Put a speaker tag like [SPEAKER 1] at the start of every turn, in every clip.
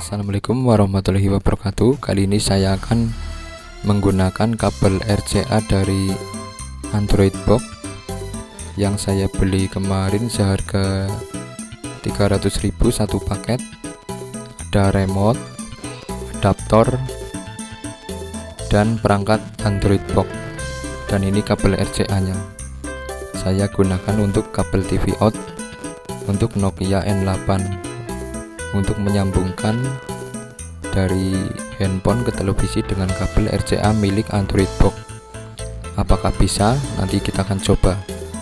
[SPEAKER 1] Assalamualaikum warahmatullahi wabarakatuh. Kali ini saya akan menggunakan kabel RCA dari Android Box yang saya beli kemarin seharga 300.000 satu paket. Ada remote, adaptor, dan perangkat Android Box. Dan ini kabel RCA nya saya gunakan untuk kabel TV out untuk Nokia N8 untuk menyambungkan dari handphone ke televisi dengan kabel RCA milik Android Box. Apakah bisa? Nanti kita akan coba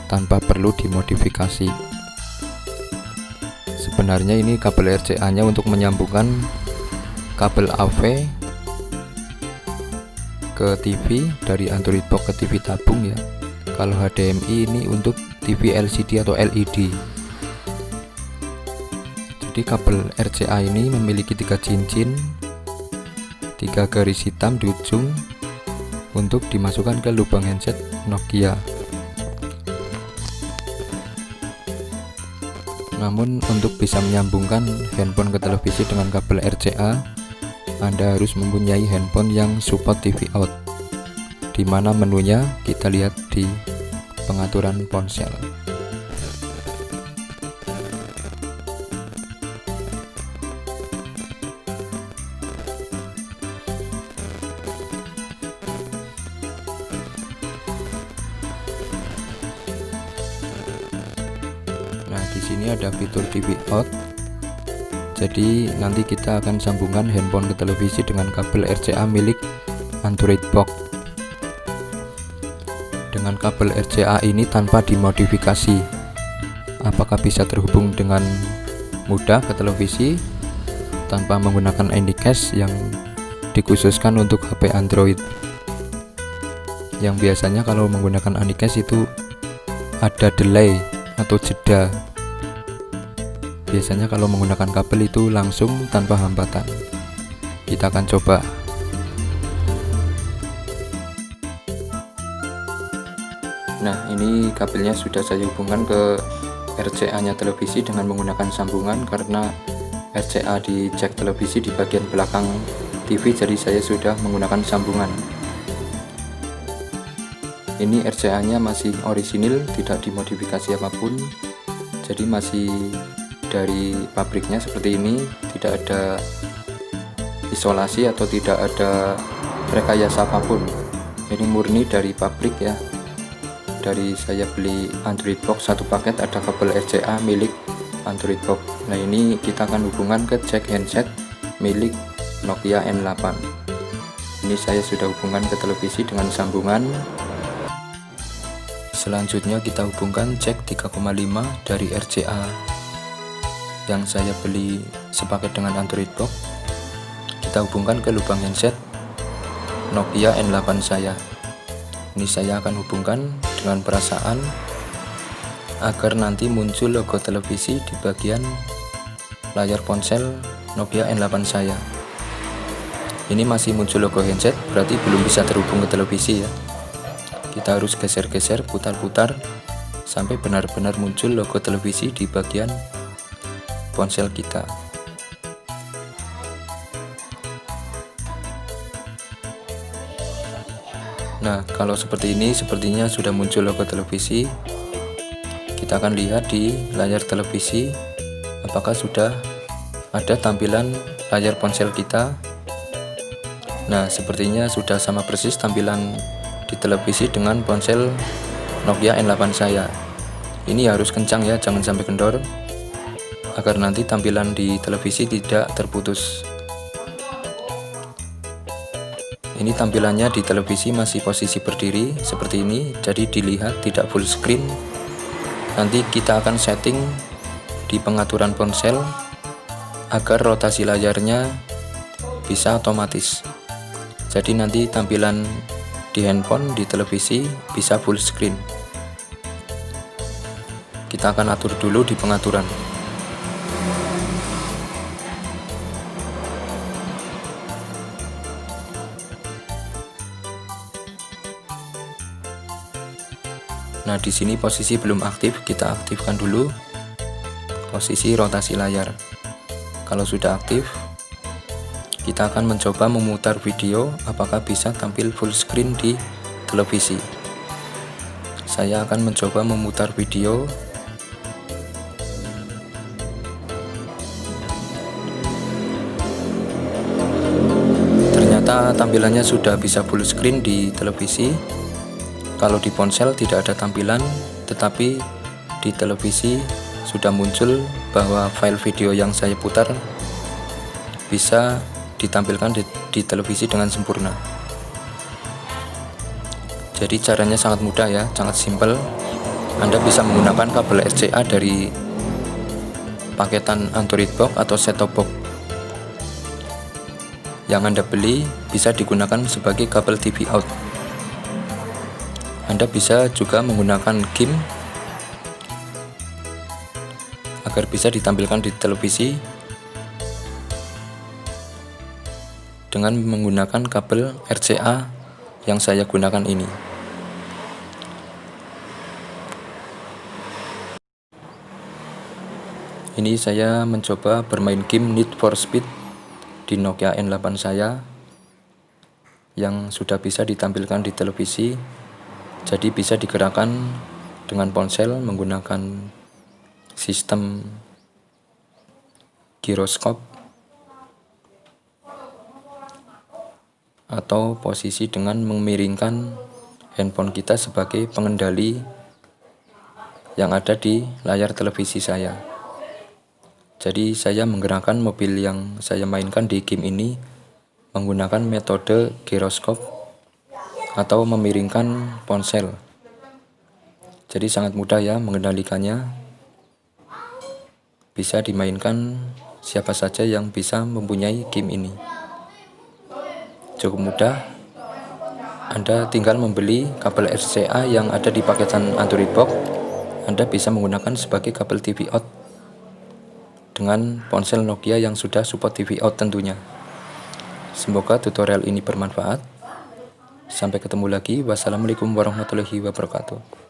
[SPEAKER 1] tanpa perlu dimodifikasi. Sebenarnya ini kabel RCA nya untuk menyambungkan kabel AV ke TV dari Android Box ke TV tabung ya. Kalau HDMI ini untuk TV LCD atau LED. Jadi kabel RCA ini memiliki 3 cincin, 3 garis hitam di ujung untuk dimasukkan ke lubang handset Nokia. Namun untuk bisa menyambungkan handphone ke televisi dengan kabel RCA, Anda harus mempunyai handphone yang support TV out, dimana menunya kita lihat di pengaturan ponsel. Nah, di sini ada fitur TV out. Jadi nanti kita akan sambungkan handphone ke televisi dengan kabel RCA milik Android Box. Dengan kabel RCA ini tanpa dimodifikasi, apakah bisa terhubung dengan mudah ke televisi tanpa menggunakan Anycast yang dikhususkan untuk HP Android? Yang biasanya kalau menggunakan Anycast itu ada delay atau jeda. Biasanya kalau menggunakan kabel itu langsung tanpa hambatan. Kita akan coba. Nah, ini kabelnya sudah saya hubungkan ke RCA nya televisi dengan menggunakan sambungan, karena RCA di jack televisi di bagian belakang TV, jadi saya sudah menggunakan sambungan. Ini RCA nya masih orisinil, tidak dimodifikasi apapun, jadi masih dari pabriknya seperti ini, tidak ada isolasi atau tidak ada rekayasa apapun. Ini murni dari pabrik ya. Dari saya beli Android Box satu paket, ada kabel RCA milik Android Box. Nah, ini kita akan hubungkan ke jack handset milik Nokia N8. Ini saya sudah hubungkan ke televisi dengan sambungan. Selanjutnya kita hubungkan jack 3,5 dari RCA yang saya beli sepaket dengan Android Box. Kita hubungkan ke lubang handset Nokia N8 saya. Ini saya akan hubungkan dengan perasaan agar nanti muncul logo televisi di bagian layar ponsel Nokia N8 saya. Ini masih muncul logo handset, berarti belum bisa terhubung ke televisi ya. Kita harus geser-geser, putar-putar sampai benar-benar muncul logo televisi di bagian ponsel kita. Nah, kalau seperti ini sepertinya sudah muncul logo televisi. Kita akan lihat di layar televisi apakah sudah ada tampilan layar ponsel kita. Nah, sepertinya sudah sama persis tampilan di televisi dengan ponsel Nokia N8 saya. Ini harus kencang ya, jangan sampai kendor, agar nanti tampilan di televisi tidak terputus. Ini tampilannya di televisi masih posisi berdiri seperti ini, jadi dilihat tidak full screen. Nanti kita akan setting di pengaturan ponsel agar rotasi layarnya bisa otomatis. Jadi nanti tampilan di handphone, di televisi bisa full screen. Kita akan atur dulu di pengaturan. Nah, di sini posisi belum aktif, kita aktifkan dulu posisi rotasi layar. Kalau sudah aktif, Kita akan mencoba memutar video apakah bisa tampil full screen di televisi. Saya akan mencoba memutar video. Ternyata tampilannya sudah bisa full screen di televisi. Kalau di ponsel tidak ada tampilan, tetapi di televisi sudah muncul bahwa file video yang saya putar bisa ditampilkan di televisi dengan sempurna. Jadi caranya sangat mudah ya, sangat simpel. Anda bisa menggunakan kabel RCA dari paketan Android box atau set-top box yang Anda beli, bisa digunakan sebagai kabel TV out. Anda bisa juga menggunakan GIMP agar bisa ditampilkan di televisi dengan menggunakan kabel RCA yang saya gunakan ini. Ini saya mencoba bermain game Need for Speed di Nokia N8 saya yang sudah bisa ditampilkan di televisi. Jadi bisa digerakkan dengan ponsel menggunakan sistem giroskop atau posisi dengan memiringkan handphone kita sebagai pengendali yang ada di layar televisi saya. Jadi saya menggerakkan mobil yang saya mainkan di game ini menggunakan metode giroskop atau memiringkan ponsel. Jadi sangat mudah ya mengendalikannya. Bisa dimainkan siapa saja yang bisa mempunyai game ini. Cukup mudah. Anda tinggal membeli kabel RCA yang ada di paketan Android box. Anda bisa menggunakan sebagai kabel TV out dengan ponsel Nokia yang sudah support TV out tentunya. Semoga tutorial ini bermanfaat. Sampai ketemu lagi. Wassalamualaikum warahmatullahi wabarakatuh.